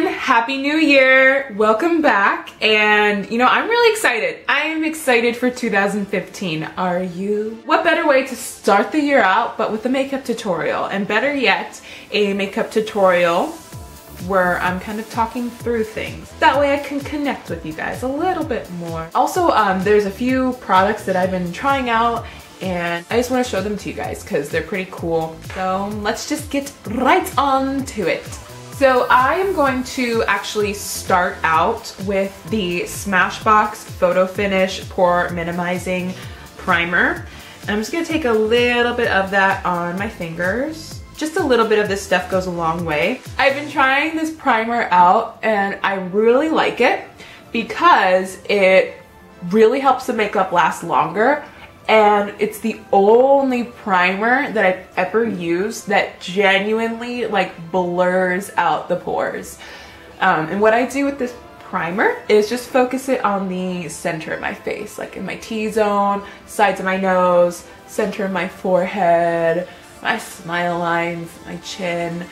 Happy New Year! Welcome back, and you know, I'm really excited. I am excited for 2015. Are you? What better way to start the year out but with a makeup tutorial, and better yet, a makeup tutorial where I'm kind of talking through things. That way I can connect with you guys a little bit more. Also, there's a few products that I've been trying out and I just want to show them to you guys because they're pretty cool. So let's just get right on to it. So I am going to actually start out with the Smashbox Photo Finish Pore Minimizing Primer. And I'm just going to take a little bit of that on my fingers. Just a little bit of this stuff goes a long way. I've been trying this primer out and I really like it because it really helps the makeup last longer. And it's the only primer that I've ever used that genuinely like blurs out the pores. And what I do with this primer is just focus it on the center of my face, like in my T-zone, sides of my nose, center of my forehead, my smile lines, my chin.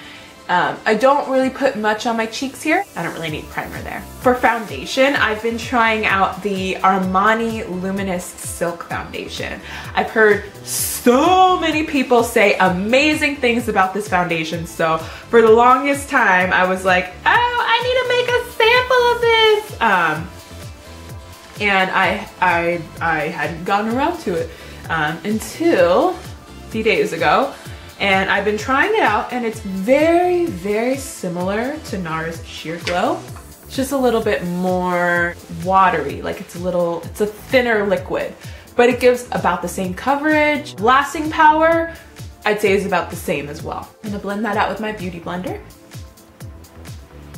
I don't really put much on my cheeks here. I don't really need primer there. For foundation, I've been trying out the Armani Luminous Silk Foundation. I've heard so many people say amazing things about this foundation, so for the longest time I was like, oh, I need to make a sample of this. And I hadn't gotten around to it until a few days ago. And I've been trying it out and it's very, very similar to Nars Sheer Glow. It's just a little bit more watery, like it's a thinner liquid, but it gives about the same coverage. Lasting power, I'd say is about the same as well. I'm gonna blend that out with my beauty blender.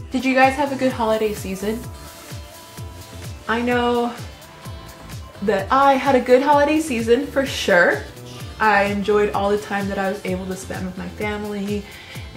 Did you guys have a good holiday season? I know that I had a good holiday season for sure. I enjoyed all the time that I was able to spend with my family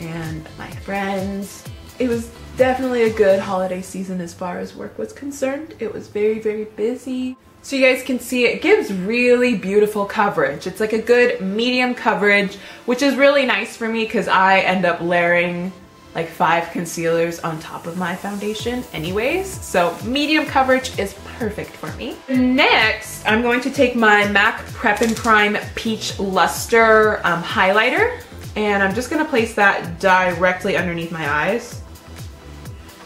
and my friends. It was definitely a good holiday season as far as work was concerned. It was very, very busy. So you guys can see it gives really beautiful coverage. It's like a good medium coverage, which is really nice for me because I end up layering like 5 concealers on top of my foundation anyways. So medium coverage is perfect for me. Next, I'm going to take my MAC Prep+Prime Peach Lustre highlighter, and I'm just gonna place that directly underneath my eyes.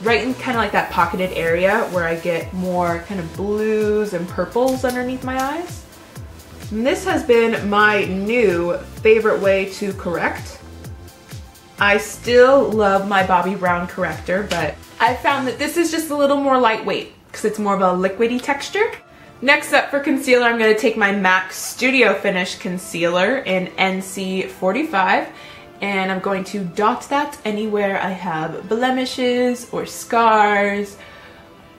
Right in kind of like that pocketed area where I get more kind of blues and purples underneath my eyes. And this has been my new favorite way to correct. I still love my Bobbi Brown corrector, but I found that this is just a little more lightweight because it's more of a liquidy texture. Next up for concealer, I'm going to take my MAC Studio Finish Concealer in NC45, and I'm going to dot that anywhere I have blemishes or scars,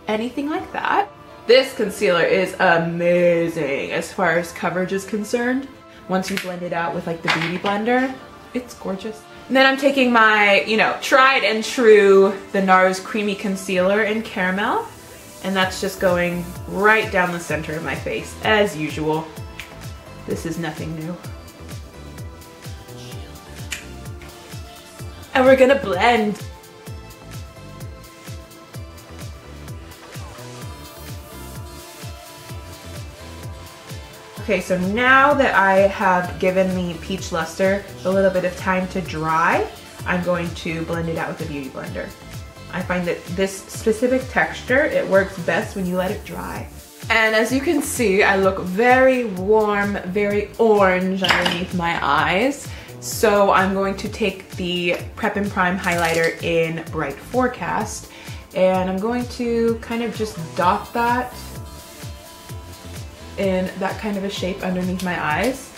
anything like that. This concealer is amazing as far as coverage is concerned. Once you blend it out with like the beauty blender, it's gorgeous. And then I'm taking my, you know, tried and true, the Nars Creamy Concealer in Caramel. And that's just going right down the center of my face, as usual. This is nothing new. And we're gonna blend. Okay, so now that I have given the Peach Luster a little bit of time to dry, I'm going to blend it out with the Beauty Blender. I find that this specific texture, it works best when you let it dry. And as you can see, I look very warm, very orange underneath my eyes. So I'm going to take the Prep+Prime highlighter in Bright Forecast, and I'm going to kind of just dot that in that kind of a shape underneath my eyes.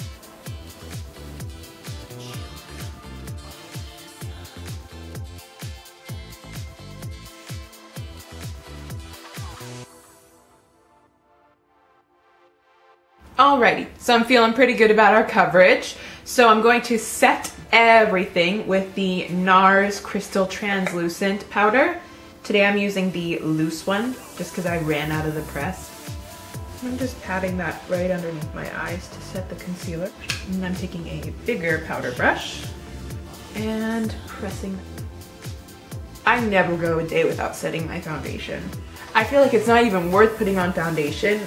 Alrighty, so I'm feeling pretty good about our coverage. So I'm going to set everything with the Nars Crystal Translucent Powder. Today I'm using the loose one just because I ran out of the press. I'm just patting that right underneath my eyes to set the concealer. And I'm taking a bigger powder brush and pressing. I never go a day without setting my foundation. I feel like it's not even worth putting on foundation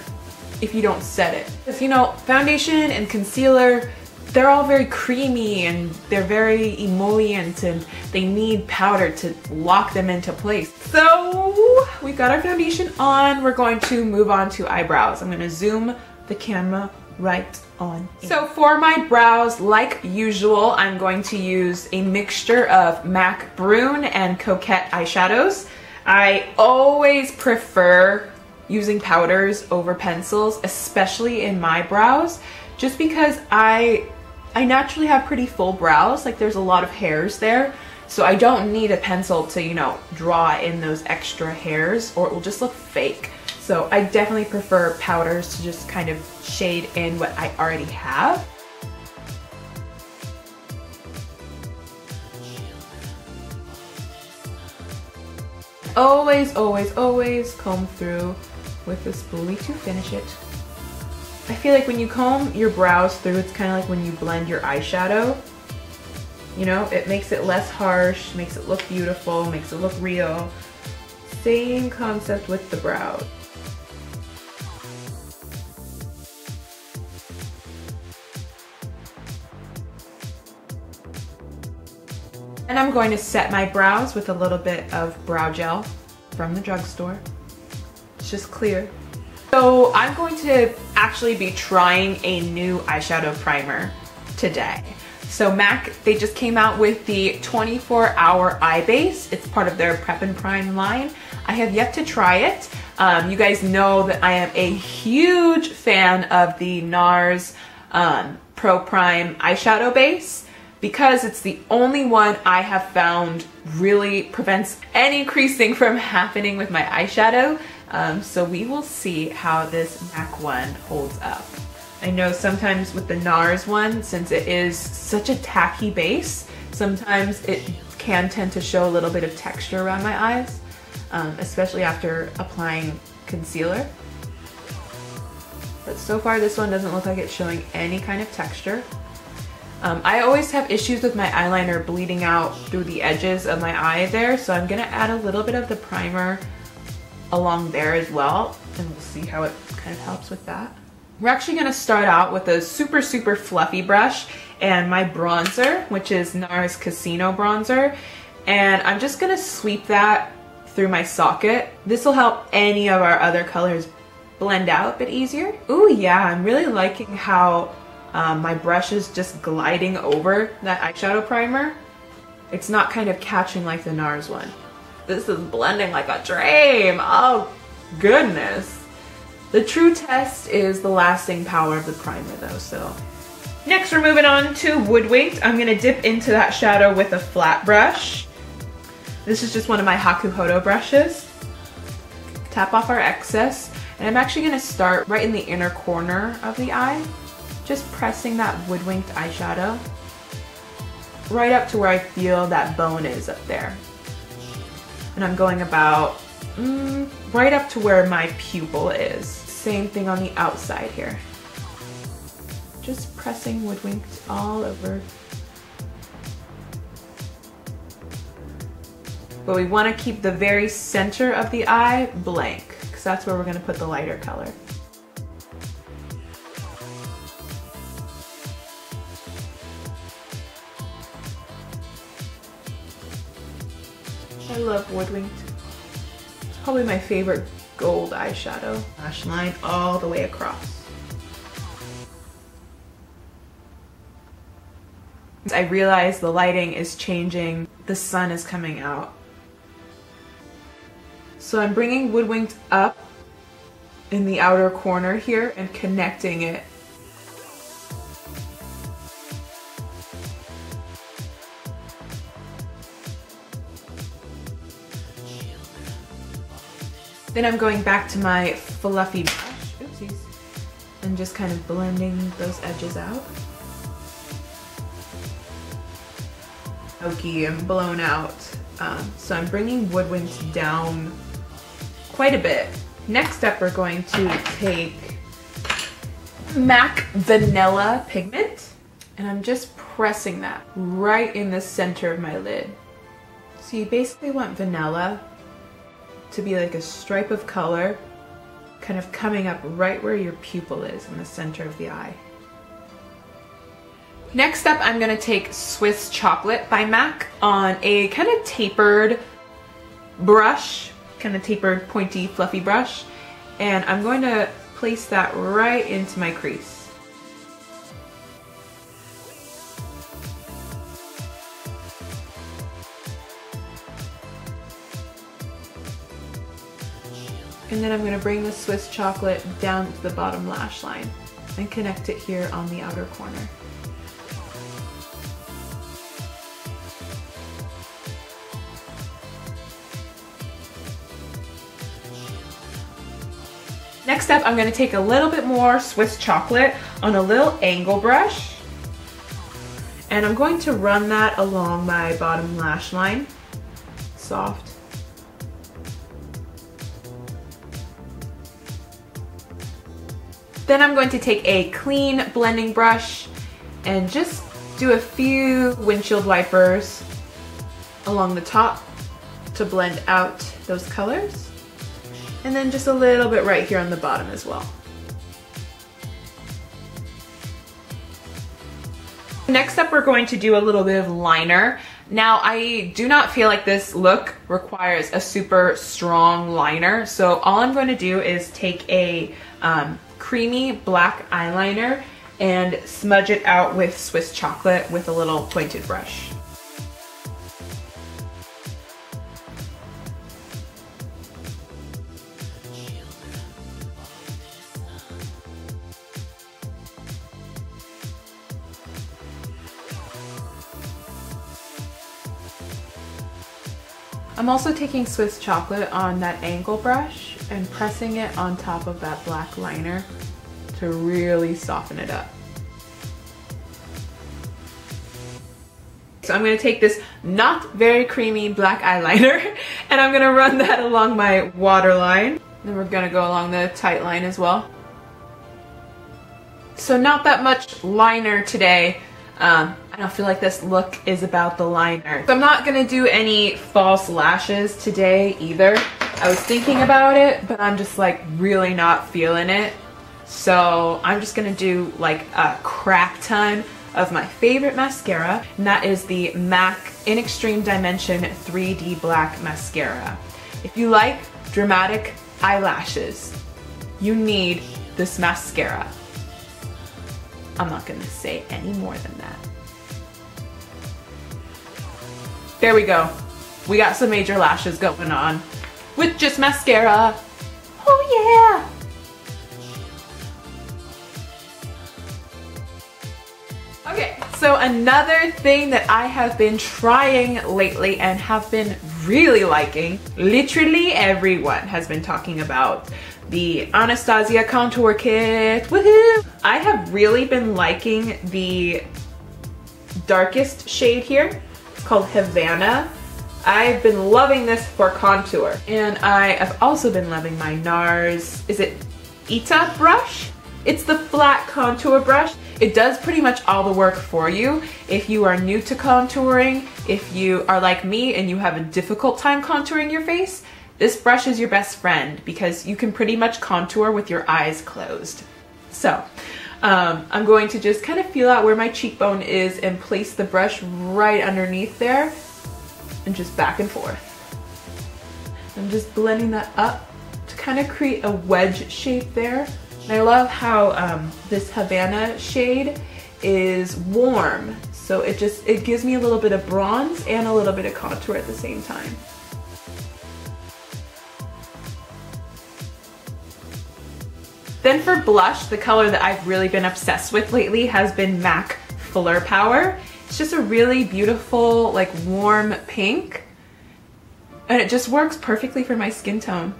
if you don't set it. Because you know, foundation and concealer, they're all very creamy and they're very emollient and they need powder to lock them into place. So we got our foundation on. We're going to move on to eyebrows. I'm gonna zoom the camera right on in. So for my brows, like usual, I'm going to use a mixture of MAC Brun and Coquette eyeshadows. I always prefer using powders over pencils, especially in my brows, just because I naturally have pretty full brows, like there's a lot of hairs there, so I don't need a pencil to, you know, draw in those extra hairs or it will just look fake. So I definitely prefer powders to just kind of shade in what I already have. Always, always, always comb through with the spoolie to finish it. I feel like when you comb your brows through, it's kind of like when you blend your eyeshadow. You know, it makes it less harsh, makes it look beautiful, makes it look real. Same concept with the brows. And I'm going to set my brows with a little bit of brow gel from the drugstore. It's just clear. So I'm going to actually be trying a new eyeshadow primer today. So MAC, they just came out with the 24-hour eye base. It's part of their Prep+Prime line. I have yet to try it. You guys know that I am a huge fan of the Nars Pro Prime eyeshadow base, because it's the only one I have found really prevents any creasing from happening with my eyeshadow. So we will see how this MAC one holds up. I know sometimes with the Nars one, since it is such a tacky base, sometimes it can tend to show a little bit of texture around my eyes, especially after applying concealer. But so far this one doesn't look like it's showing any kind of texture. I always have issues with my eyeliner bleeding out through the edges of my eye there, so I'm gonna add a little bit of the primer along there as well, and we'll see how it kind of helps with that. We're actually gonna start out with a super, super fluffy brush and my bronzer, which is Nars Casino Bronzer, and I'm just gonna sweep that through my socket. This will help any of our other colors blend out a bit easier. Ooh yeah, I'm really liking how my brush is just gliding over that eyeshadow primer. It's not kind of catching like the Nars one. This is blending like a dream. Oh goodness. The true test is the lasting power of the primer though, so. Next we're moving on to Woodwinked. I'm gonna dip into that shadow with a flat brush. This is just one of my Hakuhodo brushes. Tap off our excess, and I'm actually gonna start right in the inner corner of the eye. Just pressing that Woodwinked eyeshadow right up to where I feel that bone is up there. And I'm going about right up to where my pupil is. Same thing on the outside here. Just pressing Woodwinked all over. But we want to keep the very center of the eye blank, because that's where we're going to put the lighter color. I love Woodwinked. It's probably my favorite gold eyeshadow. Lash line all the way across. I realize the lighting is changing. The sun is coming out. So I'm bringing Woodwinked up in the outer corner here and connecting it. Then I'm going back to my fluffy brush, oopsies, and just kind of blending those edges out. Oaky and blown out. So I'm bringing Woodwinked down quite a bit. Next up, we're going to take MAC Vanilla Pigment, and I'm just pressing that right in the center of my lid. So you basically want vanilla to be like a stripe of color kind of coming up right where your pupil is in the center of the eye. Next up, I'm going to take Swiss Chocolate by MAC on a kind of tapered brush, kind of tapered, pointy, fluffy brush, and I'm going to place that right into my crease. And then I'm going to bring the Swiss Chocolate down to the bottom lash line and connect it here on the outer corner. Next up, I'm going to take a little bit more Swiss Chocolate on a little angle brush, and I'm going to run that along my bottom lash line, soft. Then I'm going to take a clean blending brush and just do a few windshield wipers along the top to blend out those colors. And then just a little bit right here on the bottom as well. Next up, we're going to do a little bit of liner. Now, I do not feel like this look requires a super strong liner, so all I'm going to do is take a creamy black eyeliner and smudge it out with Swiss Chocolate with a little pointed brush. I'm also taking Swiss Chocolate on that angle brush and pressing it on top of that black liner to really soften it up. So I'm going to take this not very creamy black eyeliner and I'm going to run that along my waterline. Then we're going to go along the tight line as well. So not that much liner today. I don't feel like this look is about the liner. So I'm not going to do any false lashes today either. I was thinking about it, but I'm just like really not feeling it. So I'm just going to do like a crap ton of my favorite mascara, and that is the MAC In Extreme Dimension 3D Black Mascara. If you like dramatic eyelashes, you need this mascara. I'm not going to say any more than that. There we go. We got some major lashes going on with just mascara. Oh yeah! Okay, so another thing that I have been trying lately and have been really liking, literally everyone has been talking about the Anastasia Contour Kit. Woohoo! I have really been liking the darkest shade here. It's called Havana. I've been loving this for contour. And I have also been loving my Nars, is it Ita brush? It's the flat contour brush. It does pretty much all the work for you. If you are new to contouring, if you are like me and you have a difficult time contouring your face, this brush is your best friend because you can pretty much contour with your eyes closed. So, I'm going to just kind of feel out where my cheekbone is and place the brush right underneath there and just back and forth. I'm just blending that up to kind of create a wedge shape there. And I love how this Havana shade is warm. So it gives me a little bit of bronze and a little bit of contour at the same time. Then for blush, the color that I've really been obsessed with lately has been MAC Fleur Power. It's just a really beautiful, like warm pink. And it just works perfectly for my skin tone.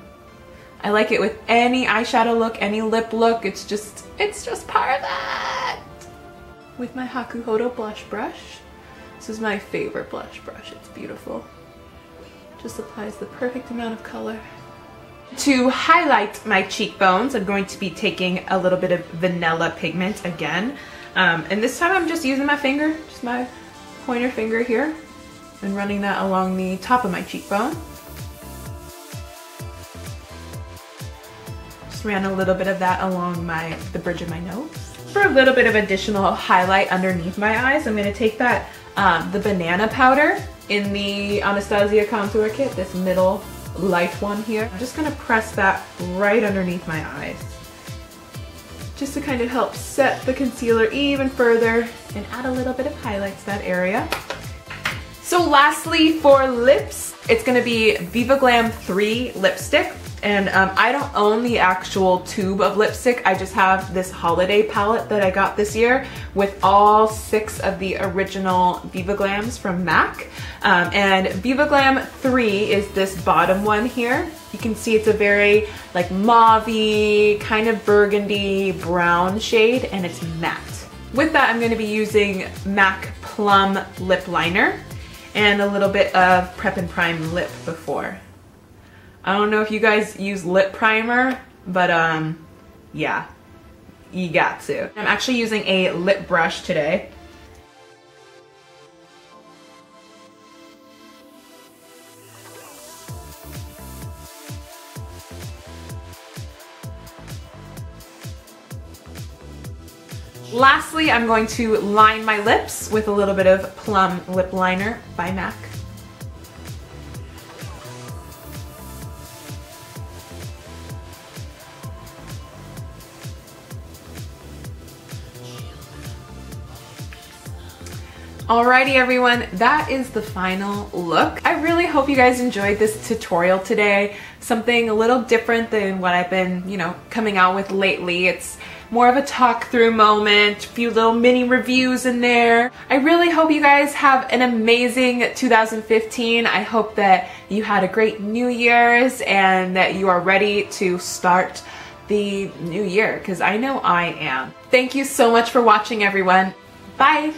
I like it with any eyeshadow look, any lip look. It's just perfect. With my Hakuhodo blush brush. This is my favorite blush brush. It's beautiful. Just applies the perfect amount of color. To highlight my cheekbones, I'm going to be taking a little bit of vanilla pigment again. And this time I'm just using my finger, just my pointer finger here. and running that along the top of my cheekbone. Just ran a little bit of that along the bridge of my nose. For a little bit of additional highlight underneath my eyes, I'm going to take that the banana powder in the Anastasia Contour Kit, this middle light one here. I'm just going to press that right underneath my eyes, just to kind of help set the concealer even further and add a little bit of highlight to that area. So lastly, for lips, it's going to be Viva Glam 3 lipstick. And I don't own the actual tube of lipstick. I just have this holiday palette that I got this year with all 6 of the original Viva Glams from MAC. And Viva Glam 3 is this bottom one here. You can see it's a very like mauve-y, kind of burgundy brown shade, and it's matte. With that, I'm going to be using MAC Plum Lip Liner and a little bit of Prep+Prime Lip before. I don't know if you guys use lip primer, but yeah, you got to. I'm actually using a lip brush today. Lastly, I'm going to line my lips with a little bit of Plum Lip Liner by MAC. Alrighty everyone, that is the final look. I really hope you guys enjoyed this tutorial today. Something a little different than what I've been, coming out with lately. It's more of a talk through moment, a few little mini reviews in there. I really hope you guys have an amazing 2015. I hope that you had a great New Year's and that you are ready to start the new year, because I know I am. Thank you so much for watching everyone. Bye!